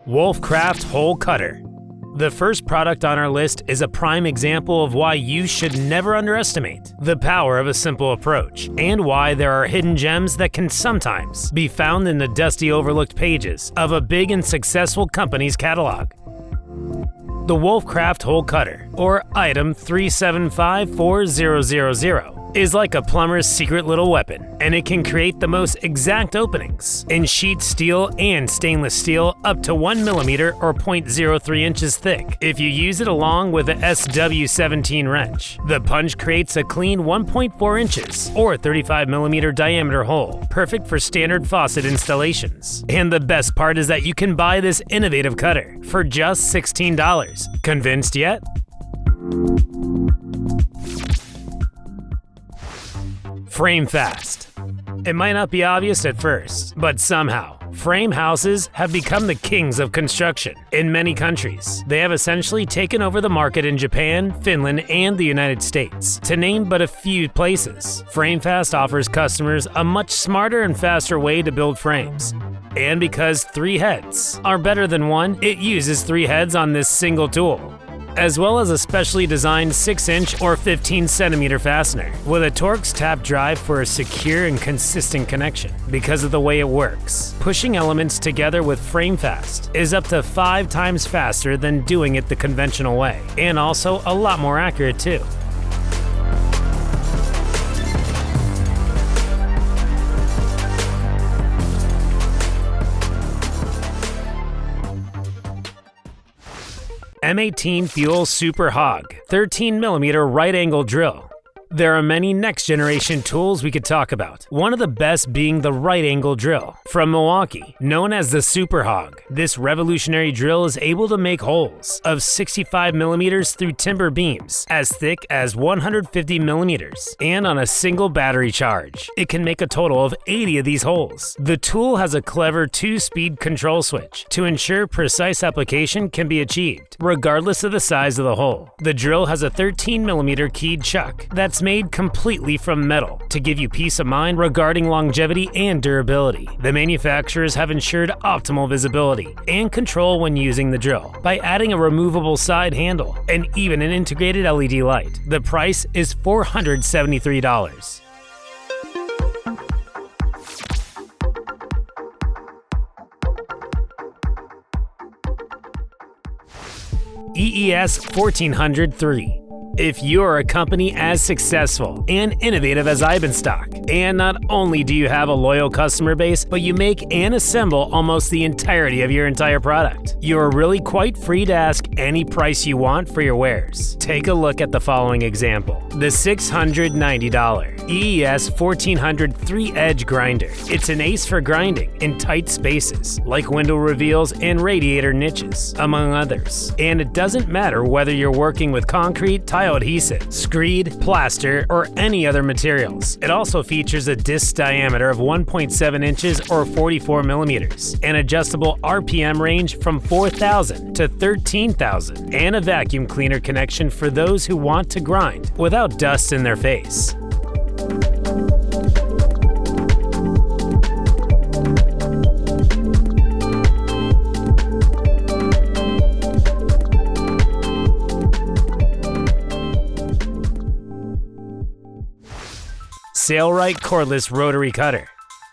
Wolfcraft Hole Cutter. The first product on our list is a prime example of why you should never underestimate the power of a simple approach, and why there are hidden gems that can sometimes be found in the dusty, overlooked pages of a big and successful company's catalog. The Wolfcraft Hole Cutter, or item 37540000, is like a plumber's secret little weapon, and it can create the most exact openings in sheet steel and stainless steel up to 1 millimeter or 0.03 inches thick. If you use it along with a SW17 wrench, the punch creates a clean 1.4 inches or 35 millimeter diameter hole, perfect for standard faucet installations. And the best part is that you can buy this innovative cutter for just $16. Convinced yet? Frame fast. It might not be obvious at first, but somehow, frame houses have become the kings of construction in many countries. They have essentially taken over the market in Japan, Finland, and the United States, to name but a few places. FrameFast offers customers a much smarter and faster way to build frames. And because 3 heads are better than 1, it uses 3 heads on this single tool, as well as a specially designed 6-inch or 15-centimeter fastener with a Torx tap drive for a secure and consistent connection. Because of the way it works, pushing elements together with FrameFast is up to 5 times faster than doing it the conventional way, and also a lot more accurate too. M18 Fuel Super Hog 13mm right angle drill. There are many next generation tools we could talk about, one of the best being the right angle drill from Milwaukee, known as the Super Hog. This revolutionary drill is able to make holes of 65 millimeters through timber beams as thick as 150 millimeters, and on a single battery charge, it can make a total of 80 of these holes. The tool has a clever 2-speed control switch to ensure precise application can be achieved, regardless of the size of the hole. The drill has a 13mm keyed chuck that's made completely from metal to give you peace of mind regarding longevity and durability. The manufacturers have ensured optimal visibility and control when using the drill by adding a removable side handle and even an integrated LED light. The price is $473. EES 1403. If you're a company as successful and innovative as Eibenstock, and not only do you have a loyal customer base, but you make and assemble almost the entirety of your entire product, you're really quite free to ask any price you want for your wares. Take a look at the following example. The $690 EES 1400 3-edge grinder. It's an ace for grinding in tight spaces, like window reveals and radiator niches, among others. And it doesn't matter whether you're working with concrete, tile adhesive, screed, plaster, or any other materials. It also features a disc diameter of 1.7 inches or 44 millimeters, an adjustable RPM range from 4,000 to 13,000, and a vacuum cleaner connection for those who want to grind without dust in their face. Sailrite Cordless Rotary Cutter.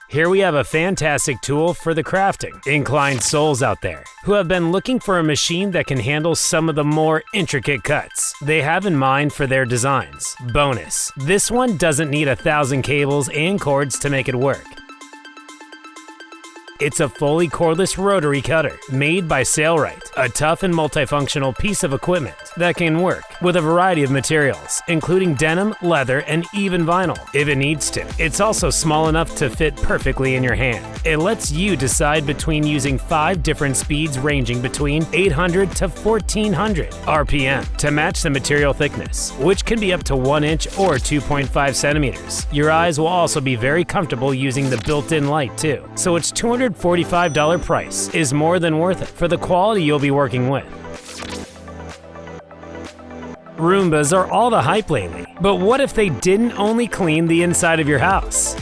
Here we have a fantastic tool for the crafting, inclined souls out there who have been looking for a machine that can handle some of the more intricate cuts they have in mind for their designs. Bonus, this one doesn't need 1,000 cables and cords to make it work. It's a fully cordless rotary cutter made by Sailrite, a tough and multifunctional piece of equipment that can work with a variety of materials, including denim, leather, and even vinyl, if it needs to. It's also small enough to fit perfectly in your hand. It lets you decide between using 5 different speeds ranging between 800 to 1400 RPM to match the material thickness, which can be up to 1 inch or 2.5 centimeters. Your eyes will also be very comfortable using the built-in light too, so its $245 price is more than worth it for the quality you'll be working with. Roombas are all the hype lately, but what if they didn't only clean the inside of your house?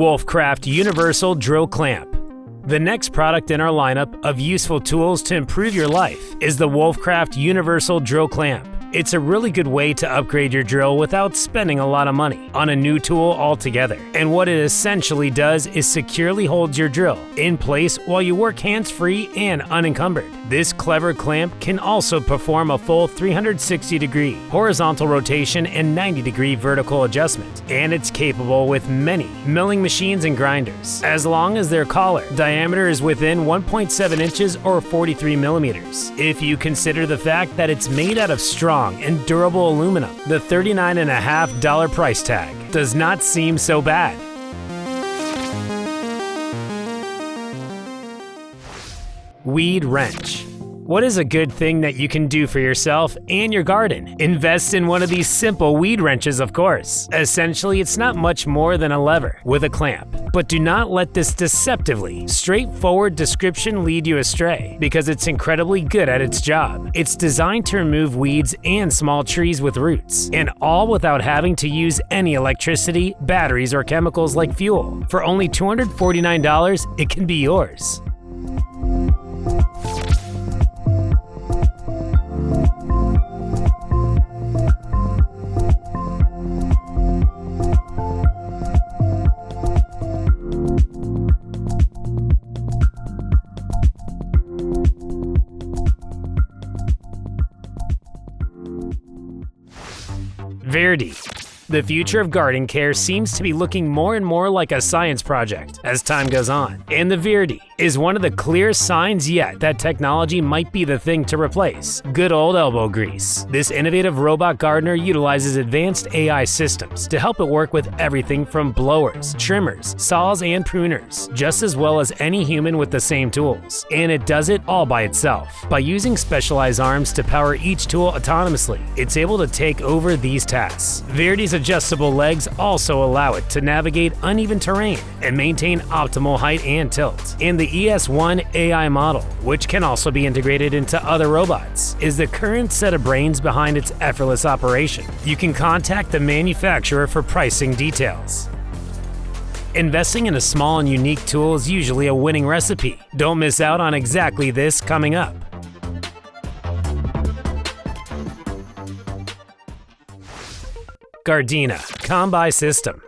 Wolfcraft Universal Drill Clamp. The next product in our lineup of useful tools to improve your life is the Wolfcraft Universal Drill Clamp. It's a really good way to upgrade your drill without spending a lot of money on a new tool altogether. And what it essentially does is securely holds your drill in place while you work hands-free and unencumbered. This clever clamp can also perform a full 360-degree horizontal rotation and 90-degree vertical adjustment, and it's capable with many milling machines and grinders, as long as their collar diameter is within 1.7 inches or 43 millimeters. If you consider the fact that it's made out of strong and durable aluminum, the $39.50 price tag does not seem so bad. Weed wrench. What is a good thing that you can do for yourself and your garden? Invest in one of these simple weed wrenches, of course. Essentially, it's not much more than a lever with a clamp. But do not let this deceptively straightforward description lead you astray, because it's incredibly good at its job. It's designed to remove weeds and small trees with roots, and all without having to use any electricity, batteries, or chemicals like fuel. For only $249, it can be yours. Verdie. The future of garden care seems to be looking more and more like a science project as time goes on, and the Verdie is one of the clearest signs yet that technology might be the thing to replace good old elbow grease. This innovative robot gardener utilizes advanced AI systems to help it work with everything from blowers, trimmers, saws, and pruners, just as well as any human with the same tools. And it does it all by itself. By using specialized arms to power each tool autonomously, it's able to take over these tasks. Verdie's adjustable legs also allow it to navigate uneven terrain and maintain optimal height and tilt. And the ES1 AI model, which can also be integrated into other robots, is the current set of brains behind its effortless operation. You can contact the manufacturer for pricing details. Investing in a small and unique tool is usually a winning recipe. Don't miss out on exactly this coming up. Gardena CombiSystem.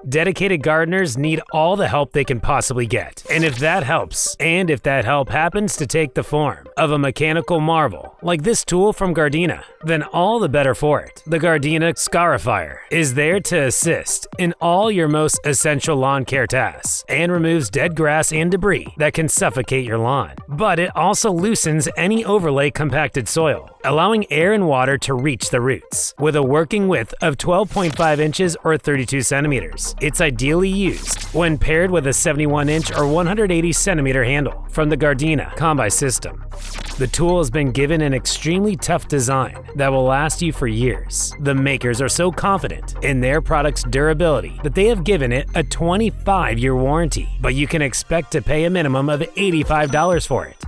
Dedicated gardeners need all the help they can possibly get. And if that help happens to take the form of a mechanical marvel, like this tool from Gardena, then all the better for it. The Gardena Scarifier is there to assist in all your most essential lawn care tasks and removes dead grass and debris that can suffocate your lawn. But it also loosens any overlay compacted soil, allowing air and water to reach the roots. With a working width of 12.5 inches or 32 centimeters, it's ideally used when paired with a 71-inch or 180-centimeter handle from the Gardena CombiSystem. The tool has been given an extremely tough design that will last you for years. The makers are so confident in their product's durability that they have given it a 25-year warranty, but you can expect to pay a minimum of $85 for it.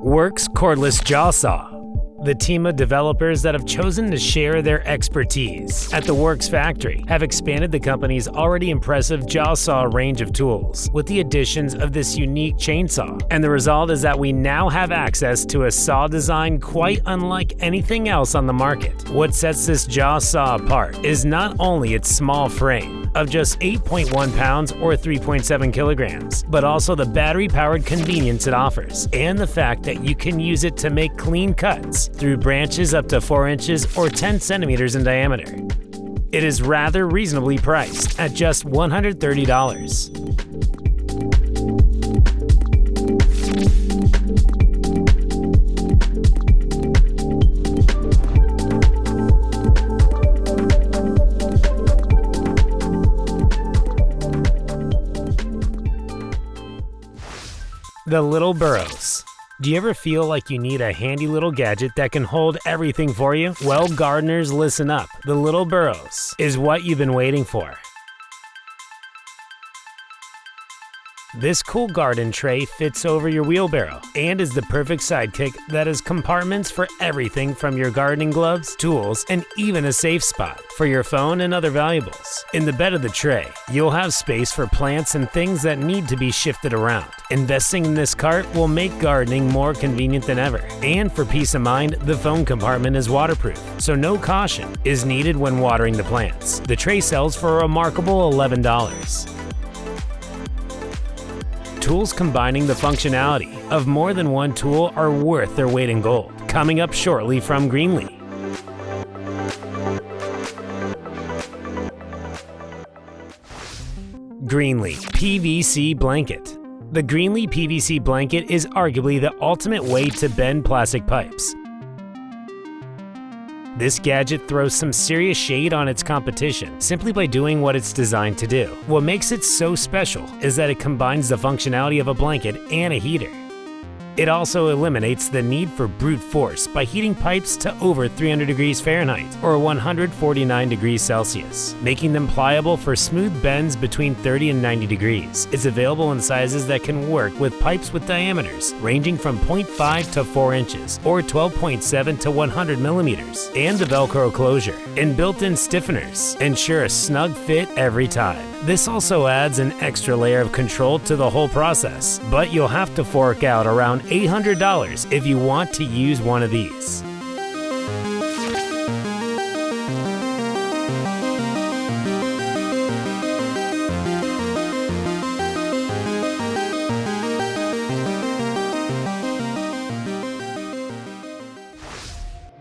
Worx Cordless Jawsaw. The team of developers that have chosen to share their expertise at the Worx factory have expanded the company's already impressive Jawsaw range of tools with the additions of this unique chainsaw. And the result is that we now have access to a saw design quite unlike anything else on the market. What sets this Jawsaw apart is not only its small frame of just 8.1 pounds or 3.7 kilograms, but also the battery-powered convenience it offers and the fact that you can use it to make clean cuts through branches up to 4 inches or 10 centimeters in diameter. It is rather reasonably priced at just $130. The Little Burros. Do you ever feel like you need a handy little gadget that can hold everything for you? Well, gardeners, listen up. The Little Burros is what you've been waiting for. This cool garden tray fits over your wheelbarrow and is the perfect sidekick that has compartments for everything from your gardening gloves, tools, and even a safe spot for your phone and other valuables. In the bed of the tray, you'll have space for plants and things that need to be shifted around. Investing in this cart will make gardening more convenient than ever. And for peace of mind, the phone compartment is waterproof, so no caution is needed when watering the plants. The tray sells for a remarkable $11. Tools combining the functionality of more than one tool are worth their weight in gold. Coming up shortly from Greenlee. Greenlee PVC Blanket. The Greenlee PVC Blanket is arguably the ultimate way to bend plastic pipes. This gadget throws some serious shade on its competition simply by doing what it's designed to do. What makes it so special is that it combines the functionality of a blanket and a heater. It also eliminates the need for brute force by heating pipes to over 300 degrees Fahrenheit or 149 degrees Celsius, making them pliable for smooth bends between 30 and 90 degrees. It's available in sizes that can work with pipes with diameters ranging from 0.5 to 4 inches or 12.7 to 100 millimeters, and the Velcro closure and built-in stiffeners ensure a snug fit every time. This also adds an extra layer of control to the whole process, but you'll have to fork out around $800 if you want to use one of these.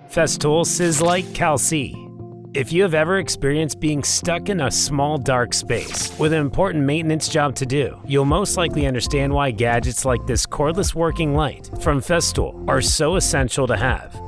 Festool SYSLITE KAL C. If you have ever experienced being stuck in a small dark space with an important maintenance job to do, you'll most likely understand why gadgets like this cordless working light from Festool are so essential to have.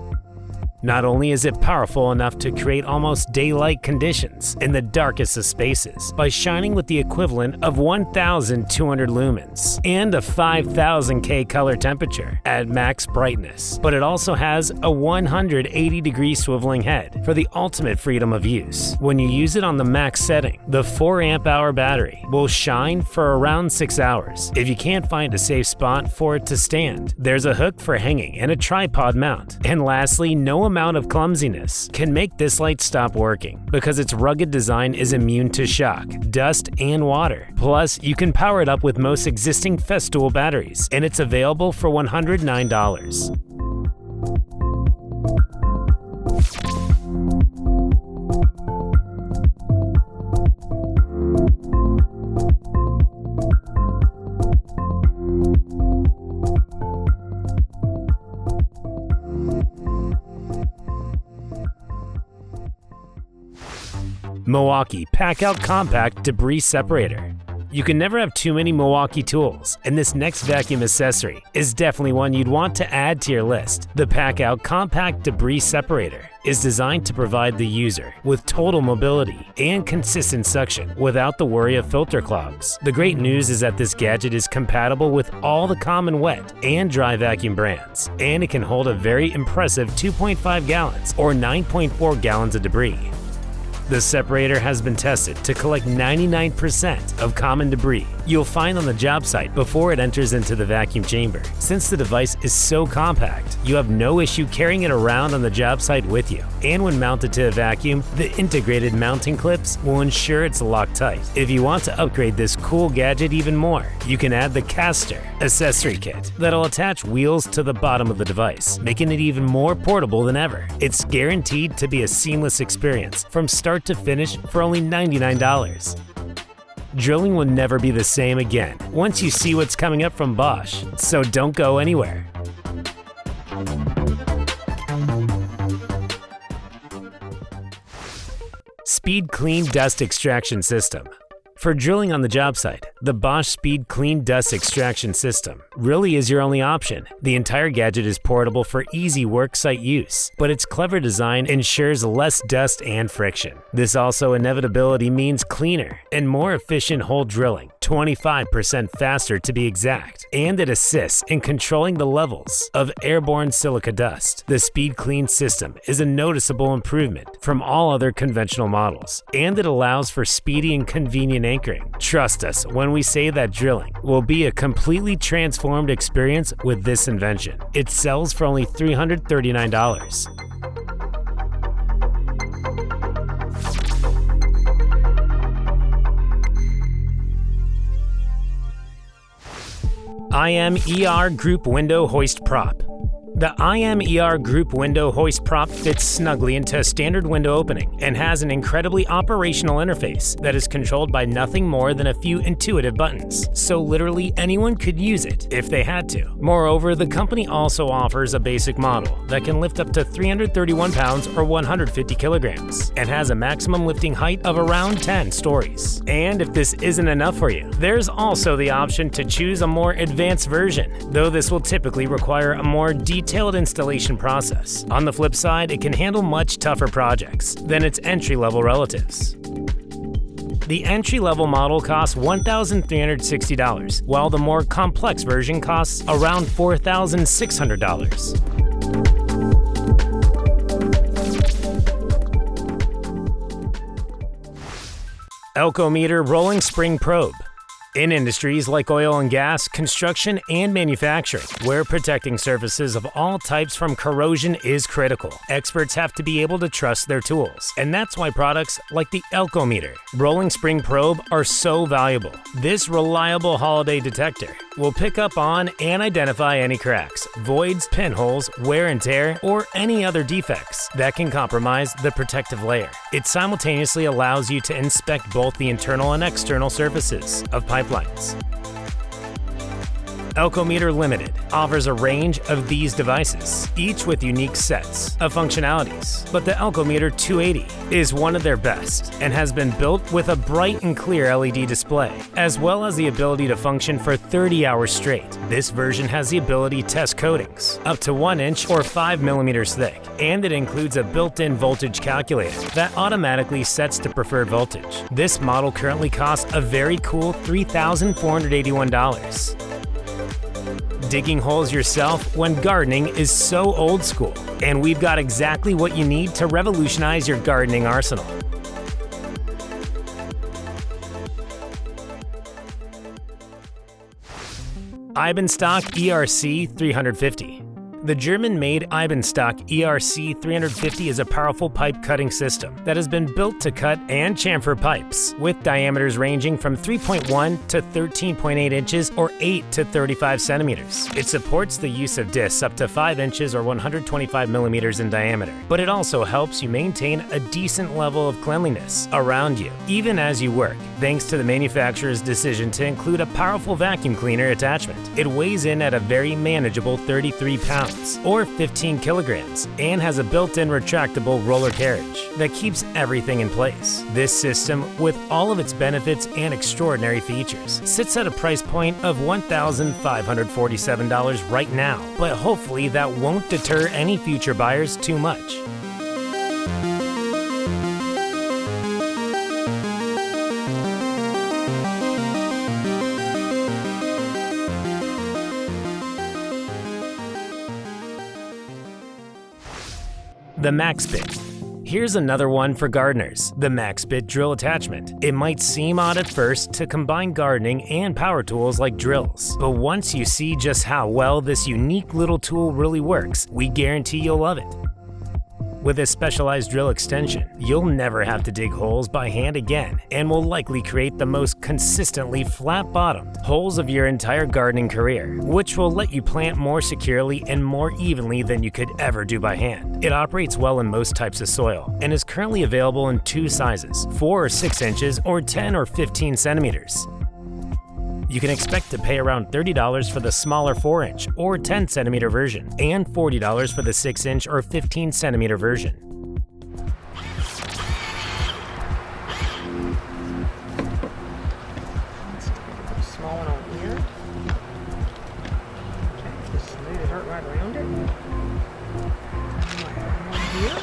Not only is it powerful enough to create almost daylight conditions in the darkest of spaces by shining with the equivalent of 1,200 lumens and a 5,000K color temperature at max brightness, but it also has a 180-degree swiveling head for the ultimate freedom of use. When you use it on the max setting, the 4 amp-hour battery will shine for around 6 hours. If you can't find a safe spot for it to stand, there's a hook for hanging and a tripod mount. And lastly, no amount of clumsiness can make this light stop working because its rugged design is immune to shock, dust, and water. Plus, you can power it up with most existing Festool batteries, and it's available for $109. Milwaukee Pack-Out Compact Debris Separator. You can never have too many Milwaukee tools, and this next vacuum accessory is definitely one you'd want to add to your list. The Pack-Out Compact Debris Separator is designed to provide the user with total mobility and consistent suction without the worry of filter clogs. The great news is that this gadget is compatible with all the common wet and dry vacuum brands, and it can hold a very impressive 2.5 gallons or 9.4 gallons of debris. The separator has been tested to collect 99% of common debris you'll find on the job site before it enters into the vacuum chamber. Since the device is so compact, you have no issue carrying it around on the job site with you. And when mounted to a vacuum, the integrated mounting clips will ensure it's locked tight. If you want to upgrade this cool gadget even more, you can add the caster accessory kit that'll attach wheels to the bottom of the device, making it even more portable than ever. It's guaranteed to be a seamless experience from start to finish for only $99. Drilling will never be the same again once you see what's coming up from Bosch, so don't go anywhere. Speed Clean Dust Extraction System. For drilling on the job site, the Bosch Speed Clean Dust Extraction System really is your only option. The entire gadget is portable for easy work site use, but its clever design ensures less dust and friction. This also inevitability means cleaner and more efficient hole drilling, 25% faster to be exact, and it assists in controlling the levels of airborne silica dust. The Speed Clean system is a noticeable improvement from all other conventional models, and it allows for speedy and convenient anchoring. Trust us when we say that drilling will be a completely transformed experience with this invention. It sells for only $339. IMER Group Window Hoist Prop. The IMER Group Window Hoist Prop fits snugly into a standard window opening and has an incredibly operational interface that is controlled by nothing more than a few intuitive buttons, so literally anyone could use it if they had to. Moreover, the company also offers a basic model that can lift up to 331 pounds or 150 kilograms and has a maximum lifting height of around 10 stories. And if this isn't enough for you, there's also the option to choose a more advanced version, though this will typically require a more detailed installation process. On the flip side, it can handle much tougher projects than its entry-level relatives. The entry-level model costs $1,360, while the more complex version costs around $4,600. Elcometer Rolling Spring Probe. In industries like oil and gas, construction, and manufacturing, where protecting surfaces of all types from corrosion is critical, experts have to be able to trust their tools. And that's why products like the Elcometer Rolling Spring Probe are so valuable. This reliable holiday detector will pick up on and identify any cracks, voids, pinholes, wear and tear, or any other defects that can compromise the protective layer. It simultaneously allows you to inspect both the internal and external surfaces of pipelines. Elcometer Limited offers a range of these devices, each with unique sets of functionalities. But the Elcometer 280 is one of their best and has been built with a bright and clear LED display, as well as the ability to function for 30 hours straight. This version has the ability to test coatings up to 1 inch or 5 millimeters thick, and it includes a built-in voltage calculator that automatically sets the preferred voltage. This model currently costs a very cool $3,481. Digging holes yourself when gardening is so old school, and we've got exactly what you need to revolutionize your gardening arsenal. Eibenstock ERC 350. The German-made Eibenstock ERC 350 is a powerful pipe cutting system that has been built to cut and chamfer pipes, with diameters ranging from 3.1 to 13.8 inches or 8 to 35 centimeters. It supports the use of discs up to 5 inches or 125 millimeters in diameter, but it also helps you maintain a decent level of cleanliness around you, even as you work, thanks to the manufacturer's decision to include a powerful vacuum cleaner attachment. It weighs in at a very manageable 33 pounds. Or 15 kilograms, and has a built-in retractable roller carriage that keeps everything in place. This system, with all of its benefits and extraordinary features, sits at a price point of $1,547 right now, but hopefully that won't deter any future buyers too much. The Maxbit. Here's another one for gardeners, the Maxbit drill attachment. It might seem odd at first to combine gardening and power tools like drills, but once you see just how well this unique little tool really works, we guarantee you'll love it. With a specialized drill extension, you'll never have to dig holes by hand again and will likely create the most consistently flat-bottomed holes of your entire gardening career, which will let you plant more securely and more evenly than you could ever do by hand. It operates well in most types of soil and is currently available in 2 sizes, 4 or 6 inches or 10 or 15 centimeters. You can expect to pay around $30 for the smaller 4-inch or 10 centimeter version and $40 for the 6-inch or 15 centimeter version. Small one on here. Okay, just smooth it right around it. One here.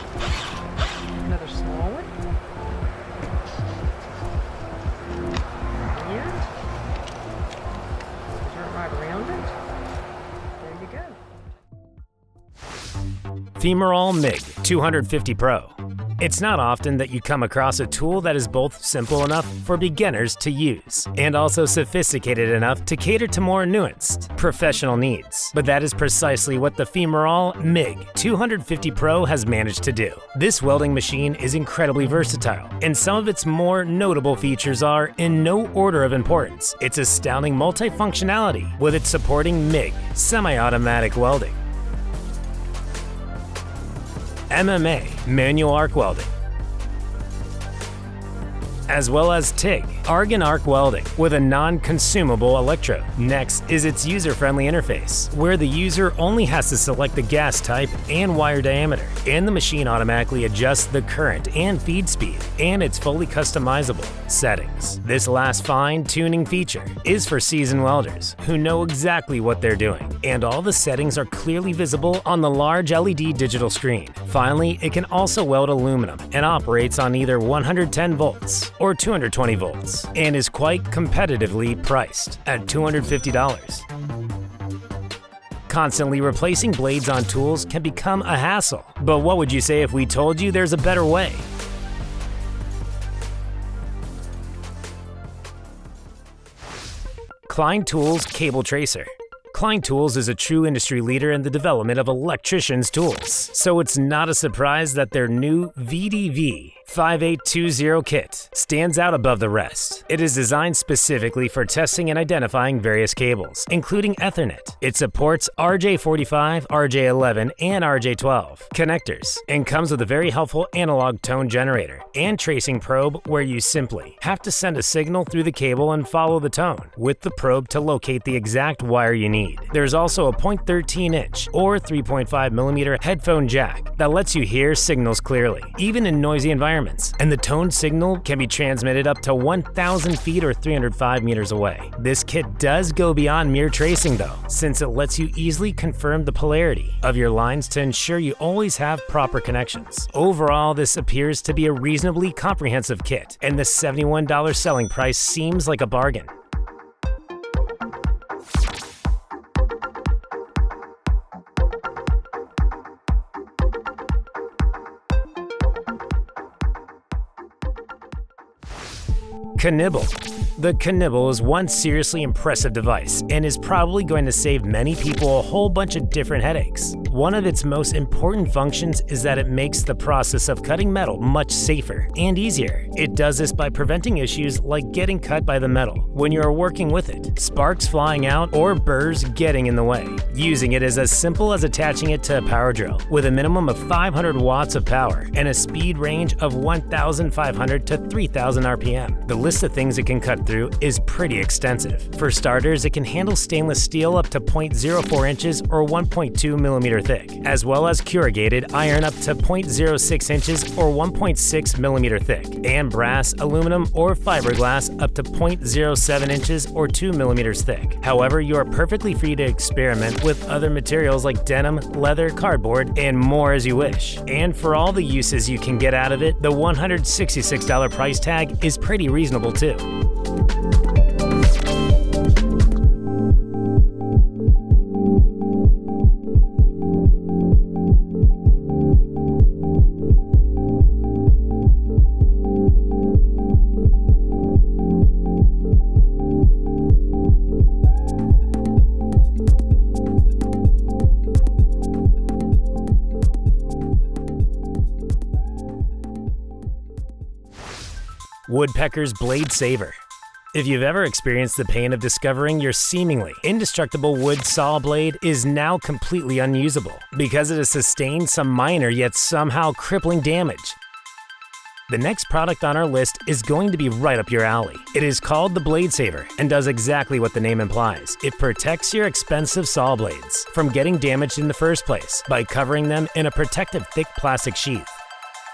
Another small one. Here. Right around it. There you go. Femural MIG 250 Pro. It's not often that you come across a tool that is both simple enough for beginners to use and also sophisticated enough to cater to more nuanced, professional needs. But that is precisely what the Femural MIG 250 Pro has managed to do. This welding machine is incredibly versatile, and some of its more notable features are, in no order of importance, its astounding multifunctionality with its supporting MIG semi-automatic welding, MMA manual arc welding, as well as TIG argon arc welding with a non-consumable electrode. Next is its user-friendly interface, where the user only has to select the gas type and wire diameter, and the machine automatically adjusts the current and feed speed and its fully customizable settings. This last fine-tuning feature is for seasoned welders who know exactly what they're doing, and all the settings are clearly visible on the large LED digital screen. Finally, it can also weld aluminum and operates on either 110 volts or 220 volts, and is quite competitively priced at $250. Constantly replacing blades on tools can become a hassle, but what would you say if we told you there's a better way? Klein Tools Cable Tracer. Klein Tools is a true industry leader in the development of electricians' tools, so it's not a surprise that their new VDV 5820 kit stands out above the rest. It is designed specifically for testing and identifying various cables, including Ethernet. It supports RJ45, RJ11, and RJ12 connectors, and comes with a very helpful analog tone generator and tracing probe, where you simply have to send a signal through the cable and follow the tone with the probe to locate the exact wire you need. There's also a 0.13-inch or 3.5mm headphone jack that lets you hear signals clearly, even in noisy environments. And the tone signal can be transmitted up to 1,000 feet or 305 meters away. This kit does go beyond mere tracing though, since it lets you easily confirm the polarity of your lines to ensure you always have proper connections. Overall, this appears to be a reasonably comprehensive kit, and the $71 selling price seems like a bargain. CaNibble. The CaNibble is one seriously impressive device and is probably going to save many people a whole bunch of different headaches. One of its most important functions is that it makes the process of cutting metal much safer and easier. It does this by preventing issues like getting cut by the metal when you are working with it, sparks flying out, or burrs getting in the way. Using it is as simple as attaching it to a power drill with a minimum of 500 watts of power and a speed range of 1,500 to 3,000 RPM. The list of things it can cut through is pretty extensive. For starters, it can handle stainless steel up to 0.04 inches or 1.2 millimeter thick, as well as corrugated iron up to 0.06 inches or 1.6 millimeter thick, and brass, aluminum, or fiberglass up to 0.07 inches or 2 millimeters thick. However, you are perfectly free to experiment with other materials like denim, leather, cardboard, and more as you wish. And for all the uses you can get out of it, the $166 price tag is pretty reasonable too. Woodpeckers Blade Saver. If you've ever experienced the pain of discovering your seemingly indestructible wood saw blade is now completely unusable because it has sustained some minor yet somehow crippling damage, the next product on our list is going to be right up your alley. It is called the Blade Saver and does exactly what the name implies. It protects your expensive saw blades from getting damaged in the first place by covering them in a protective thick plastic sheath.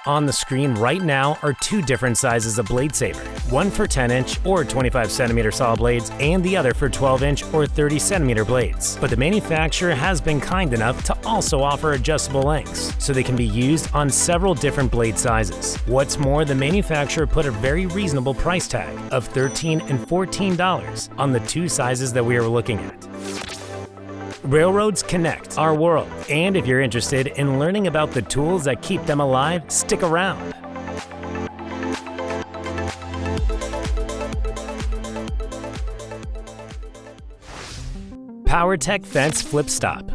On the screen right now are two different sizes of Blade Saver, one for 10-inch or 25cm saw blades and the other for 12-inch or 30cm blades. But the manufacturer has been kind enough to also offer adjustable lengths, so they can be used on several different blade sizes. What's more, the manufacturer put a very reasonable price tag of $13 and $14 on the two sizes that we are looking at. Railroads connect our world, and if you're interested in learning about the tools that keep them alive, stick around. PowerTech Fence Flip Stop.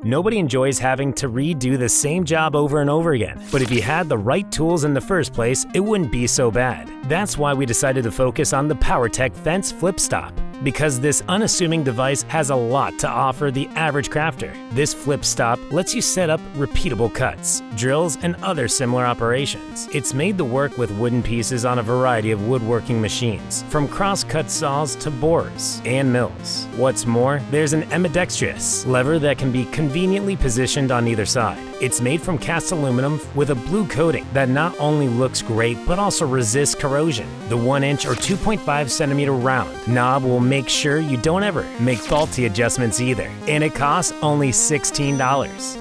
Nobody enjoys having to redo the same job over and over again, but if you had the right tools in the first place, it wouldn't be so bad. That's why we decided to focus on the PowerTech Fence Flip Stop, because this unassuming device has a lot to offer the average crafter. This flip stop lets you set up repeatable cuts, drills, and other similar operations. It's made to work with wooden pieces on a variety of woodworking machines, from cross-cut saws to borers and mills. What's more, there's an ambidextrous lever that can be conveniently positioned on either side. It's made from cast aluminum with a blue coating that not only looks great but also resists corrosion. The 1-inch or 2.5 centimeter round knob will make sure you don't ever make faulty adjustments either, and it costs only $16.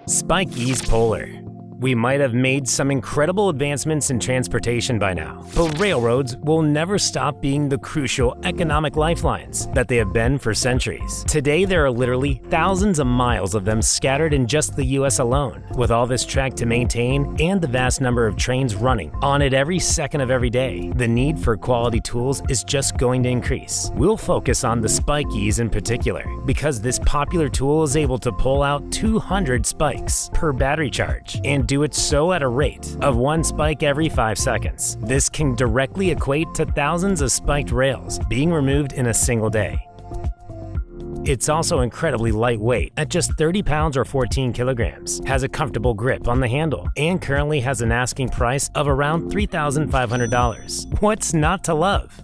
Spike Ease Polar. We might have made some incredible advancements in transportation by now, but railroads will never stop being the crucial economic lifelines that they have been for centuries. Today, there are literally thousands of miles of them scattered in just the US alone. With all this track to maintain and the vast number of trains running on it every second of every day, the need for quality tools is just going to increase. We'll focus on the Spike Ease in particular, because this popular tool is able to pull out 200 spikes per battery charge, and do it so at a rate of 1 spike every 5 seconds. This can directly equate to thousands of spiked rails being removed in a single day. It's also incredibly lightweight at just 30 pounds or 14 kilograms, has a comfortable grip on the handle, and currently has an asking price of around $3,500. What's not to love?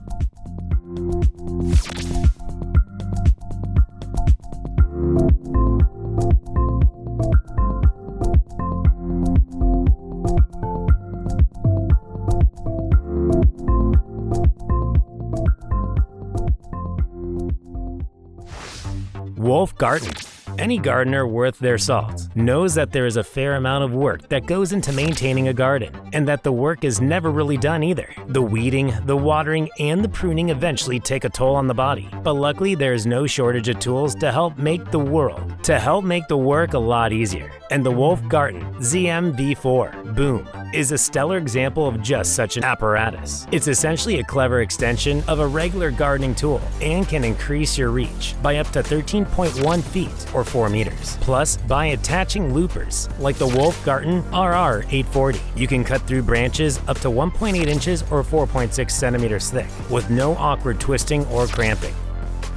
WOLF-Garten. Any gardener worth their salt knows that there is a fair amount of work that goes into maintaining a garden, and that the work is never really done either. The weeding, the watering, and the pruning eventually take a toll on the body, but luckily there is no shortage of tools to help make the work a lot easier. And the WOLF-Garten ZM-V4 Boom is a stellar example of just such an apparatus. It's essentially a clever extension of a regular gardening tool and can increase your reach by up to 13.1 feet or 4 meters. Plus, by attaching loopers like the WOLF-Garten RR840, you can cut through branches up to 1.8 inches or 4.6 centimeters thick with no awkward twisting or cramping.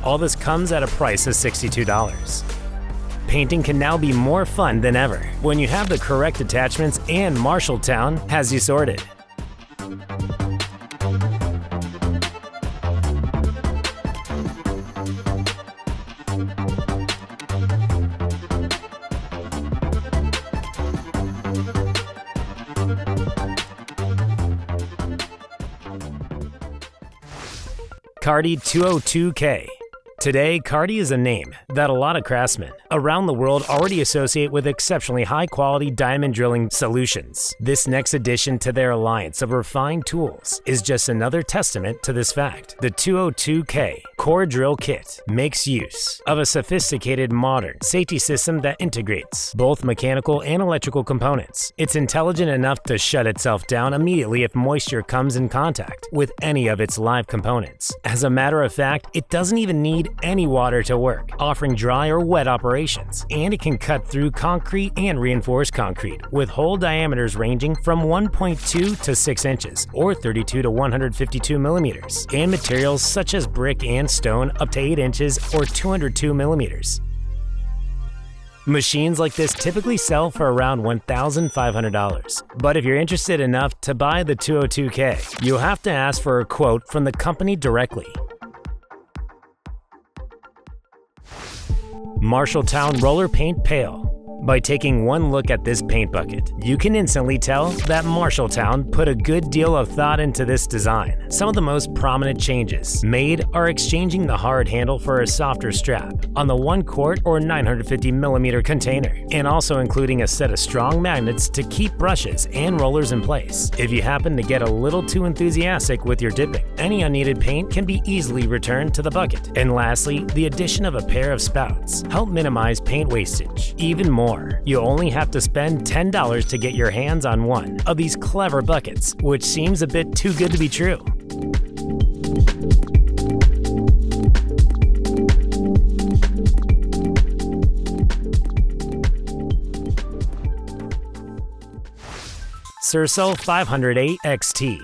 All this comes at a price of $62. Painting can now be more fun than ever when you have the correct attachments, and Marshalltown has you sorted. Cardi 202K. Today, Cardi is a name that a lot of craftsmen around the world already associate with exceptionally high-quality diamond drilling solutions. This next addition to their alliance of refined tools is just another testament to this fact. The 202K Core Drill Kit makes use of a sophisticated modern safety system that integrates both mechanical and electrical components. It's intelligent enough to shut itself down immediately if moisture comes in contact with any of its live components. As a matter of fact, it doesn't even need any water to work, offering dry or wet operations, and it can cut through concrete and reinforced concrete with hole diameters ranging from 1.2 to 6 inches or 32 to 152 millimeters, and materials such as brick and stone up to 8 inches or 202 millimeters. Machines like this typically sell for around $1,500, but if you're interested enough to buy the 202K, you'll have to ask for a quote from the company directly. Marshalltown Roller Paint Pail. By taking one look at this paint bucket, you can instantly tell that Marshalltown put a good deal of thought into this design. Some of the most prominent changes made are exchanging the hard handle for a softer strap on the 1 quart or 950mm container, and also including a set of strong magnets to keep brushes and rollers in place. If you happen to get a little too enthusiastic with your dipping, any unneeded paint can be easily returned to the bucket. And lastly, the addition of a pair of spouts help minimize paint wastage even more. You only have to spend $10 to get your hands on one of these clever buckets, which seems a bit too good to be true. Sercel 508 XT.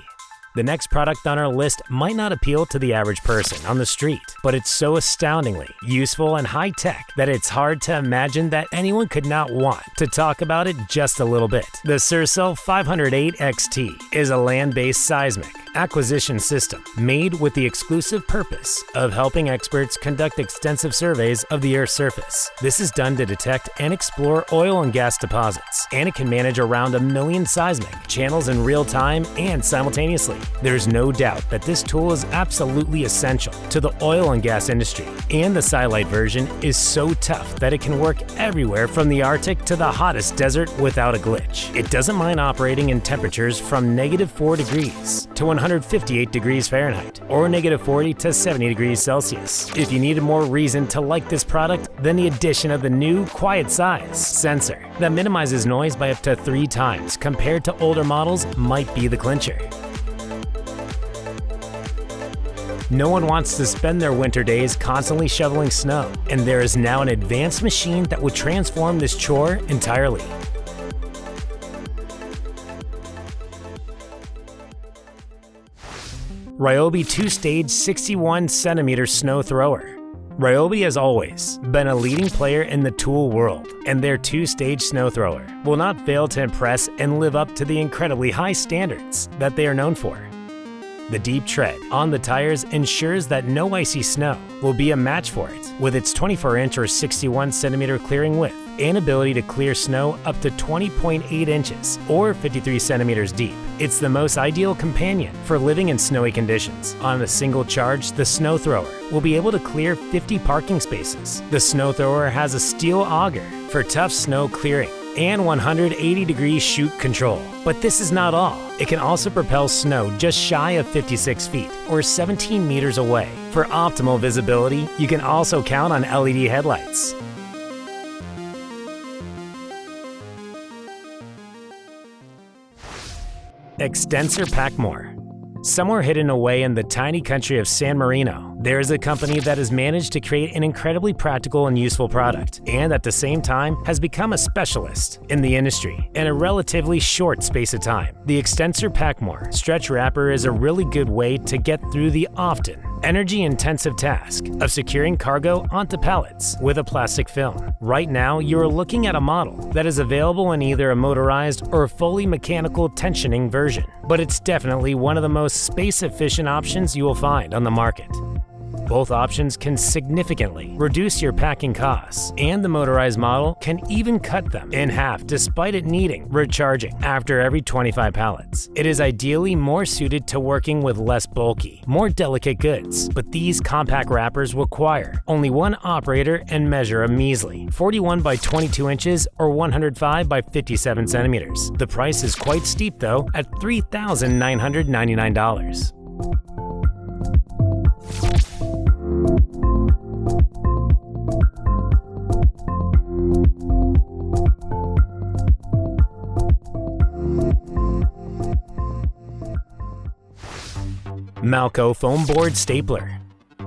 The next product on our list might not appeal to the average person on the street, but it's so astoundingly useful and high-tech that it's hard to imagine that anyone could not want to talk about it just a little bit. The Sercel 508 XT is a land-based seismic acquisition system made with the exclusive purpose of helping experts conduct extensive surveys of the Earth's surface. This is done to detect and explore oil and gas deposits, and it can manage around 1 million seismic channels in real time and simultaneously. There's no doubt that this tool is absolutely essential to the oil and gas industry, and the SYSLITE version is so tough that it can work everywhere from the Arctic to the hottest desert without a glitch. It doesn't mind operating in temperatures from -4 degrees to 158 degrees Fahrenheit or -40 to 70 degrees Celsius. If you needed more reason to like this product, then the addition of the new quiet size sensor that minimizes noise by up to 3 times compared to older models might be the clincher. No one wants to spend their winter days constantly shoveling snow, and there is now an advanced machine that would transform this chore entirely. Ryobi 2-stage 61cm snow thrower. Ryobi has always been a leading player in the tool world, and their 2-stage snow thrower will not fail to impress and live up to the incredibly high standards that they are known for. The deep tread on the tires ensures that no icy snow will be a match for it, with its 24-inch or 61cm clearing width and ability to clear snow up to 20.8 inches or 53 centimeters deep. It's the most ideal companion for living in snowy conditions. On a single charge, the snow thrower will be able to clear 50 parking spaces. The snow thrower has a steel auger for tough snow clearing and 180-degree chute control. But this is not all. It can also propel snow just shy of 56 feet or 17 meters away. For optimal visibility, you can also count on LED headlights. Xtenser Packmore. Somewhere hidden away in the tiny country of San Marino, there is a company that has managed to create an incredibly practical and useful product, and at the same time has become a specialist in the industry in a relatively short space of time. The Xtenser Packmore stretch wrapper is a really good way to get through the often energy-intensive task of securing cargo onto pallets with a plastic film. Right now, you are looking at a model that is available in either a motorized or fully mechanical tensioning version, but it's definitely one of the most space-efficient options you will find on the market. Both options can significantly reduce your packing costs, and the motorized model can even cut them in half despite it needing recharging after every 25 pallets. It is ideally more suited to working with less bulky, more delicate goods, but these compact wrappers require only one operator and measure a measly 41 by 22 inches or 105 by 57 centimeters. The price is quite steep though at $3,999. Malco foam board stapler.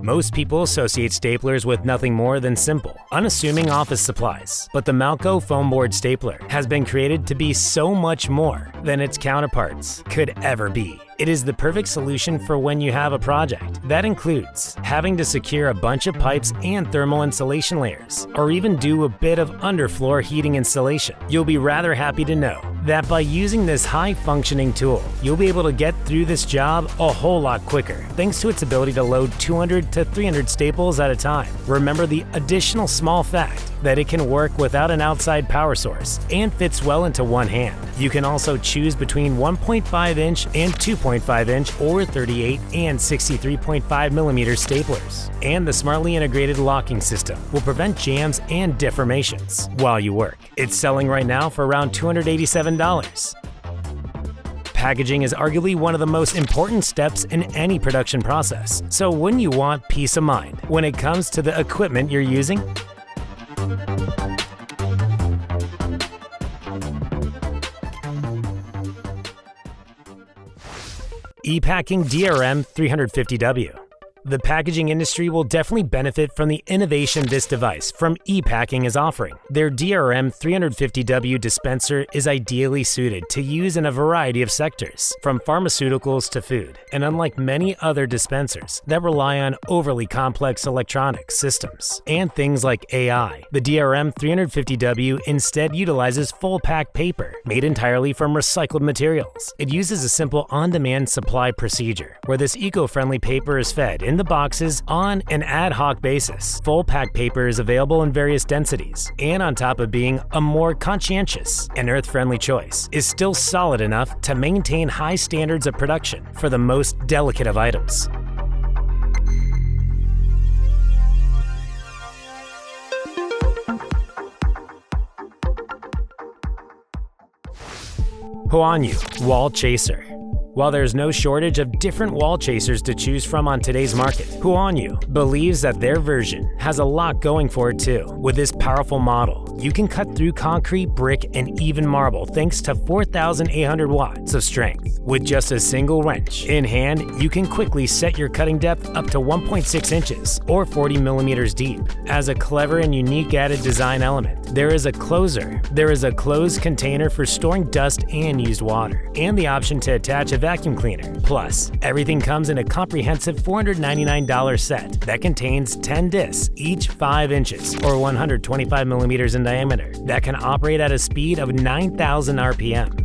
Most people associate staplers with nothing more than simple, unassuming office supplies, but the Malco foam board stapler has been created to be so much more than its counterparts could ever be. It is the perfect solution for when you have a project that includes having to secure a bunch of pipes and thermal insulation layers, or even do a bit of underfloor heating installation. You'll be rather happy to know that by using this high-functioning tool, you'll be able to get through this job a whole lot quicker, thanks to its ability to load 200 to 300 staples at a time. Remember the additional small fact that it can work without an outside power source and fits well into one hand. You can also choose between 1.5-inch and 2.5-inch or 38 and 63.5 millimeter staplers. And the smartly integrated locking system will prevent jams and deformations while you work. It's selling right now for around $287. Packaging is arguably one of the most important steps in any production process, so wouldn't you want peace of mind when it comes to the equipment you're using? Epacking DRM-350W. The packaging industry will definitely benefit from the innovation this device from Epacking is offering. Their DRM-350W dispenser is ideally suited to use in a variety of sectors, from pharmaceuticals to food, and unlike many other dispensers that rely on overly complex electronic systems and things like AI, the DRM-350W instead utilizes full-pack paper made entirely from recycled materials. It uses a simple on-demand supply procedure where this eco-friendly paper is fed in the boxes on an ad hoc basis. Full pack paper is available in various densities, and on top of being a more conscientious and earth-friendly choice, is still solid enough to maintain high standards of production for the most delicate of items. Huanyu Wall Chaser. While there's no shortage of different wall chasers to choose from on today's market, Huanyu believes that their version has a lot going for it too. With this powerful model, you can cut through concrete, brick, and even marble thanks to 4,800 watts of strength. With just a single wrench in hand, you can quickly set your cutting depth up to 1.6 inches or 40 millimeters deep. As a clever and unique added design element, there is a closer. There is a closed container for storing dust and used water, and the option to attach a vacuum cleaner. Plus, everything comes in a comprehensive $499 set that contains 10 discs, each 5 inches or 125 millimeters in diameter, that can operate at a speed of 9,000 RPM.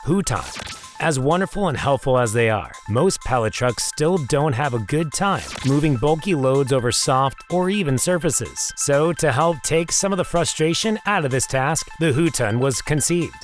Huton. As wonderful and helpful as they are, most pallet trucks still don't have a good time moving bulky loads over soft or even surfaces. So to help take some of the frustration out of this task, the Huton was conceived.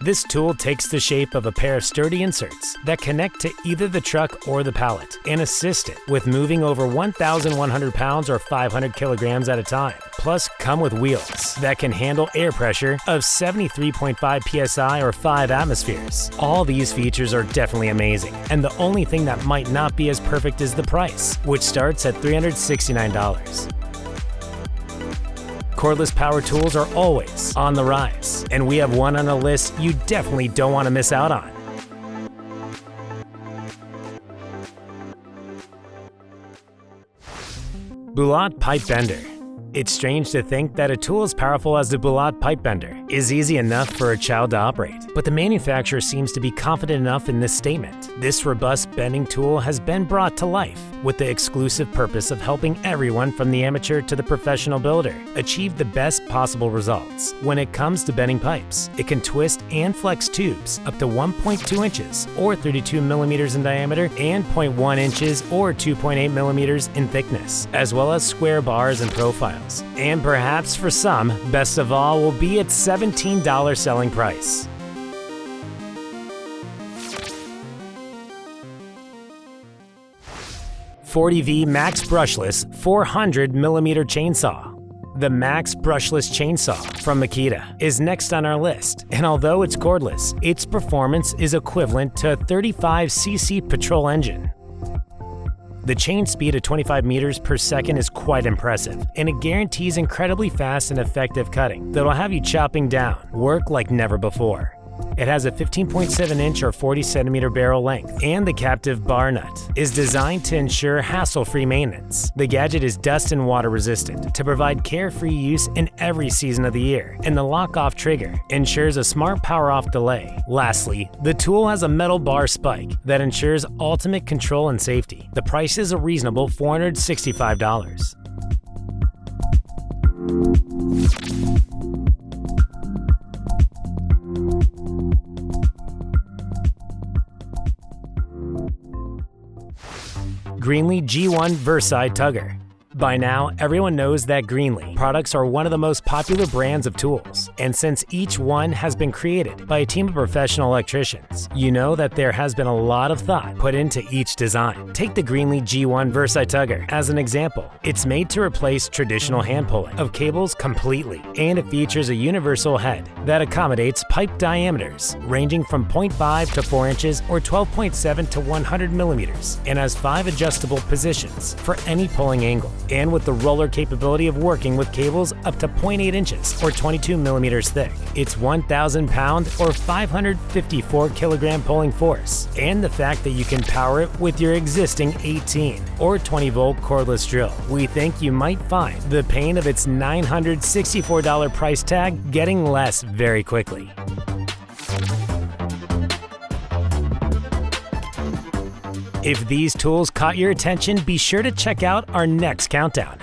This tool takes the shape of a pair of sturdy inserts that connect to either the truck or the pallet and assist it with moving over 1,100 pounds or 500 kilograms at a time. Plus, come with wheels that can handle air pressure of 73.5 psi or 5 atmospheres. All these features are definitely amazing, and the only thing that might not be as perfect is the price, which starts at $369. Cordless power tools are always on the rise, and we have one on a list you definitely don't want to miss out on. Bulot Pipe Bender. It's strange to think that a tool as powerful as the Bulot Pipe Bender is easy enough for a child to operate, but the manufacturer seems to be confident enough in this statement. This robust bending tool has been brought to life with the exclusive purpose of helping everyone from the amateur to the professional builder achieve the best possible results. When it comes to bending pipes, it can twist and flex tubes up to 1.2 inches or 32 millimeters in diameter and 0.1 inches or 2.8 millimeters in thickness, as well as square bars and profiles. And perhaps for some, best of all will be its $17 selling price. .40V Max Brushless 400mm Chainsaw. The Max Brushless Chainsaw from Makita is next on our list, and although it's cordless, its performance is equivalent to a 35cc petrol engine. The chain speed of 25 meters per second is quite impressive, and it guarantees incredibly fast and effective cutting that'll have you chopping down work like never before. It has a 15.7-inch or 40-centimeter barrel length, and the captive bar nut is designed to ensure hassle-free maintenance. The gadget is dust and water resistant to provide carefree use in every season of the year, and the lock-off trigger ensures a smart power-off delay. Lastly, the tool has a metal bar spike that ensures ultimate control and safety. The price is a reasonable $465. Greenlee G1 Versi Tugger. By now, everyone knows that Greenlee products are one of the most popular brands of tools, and since each one has been created by a team of professional electricians, you know that there has been a lot of thought put into each design. Take the Greenlee G1 Versi Tugger as an example. It's made to replace traditional hand pulling of cables completely, and it features a universal head that accommodates pipe diameters ranging from 0.5 to 4 inches or 12.7 to 100 millimeters, and has 5 adjustable positions for any pulling angle. And with the roller capability of working with cables up to 0.8 inches or 22 millimeters thick. It's 1,000 pound or 554 kilogram pulling force, and the fact that you can power it with your existing 18 or 20 volt cordless drill. We think you might find the pain of its $964 price tag getting less very quickly. If these tools caught your attention, be sure to check out our next countdown.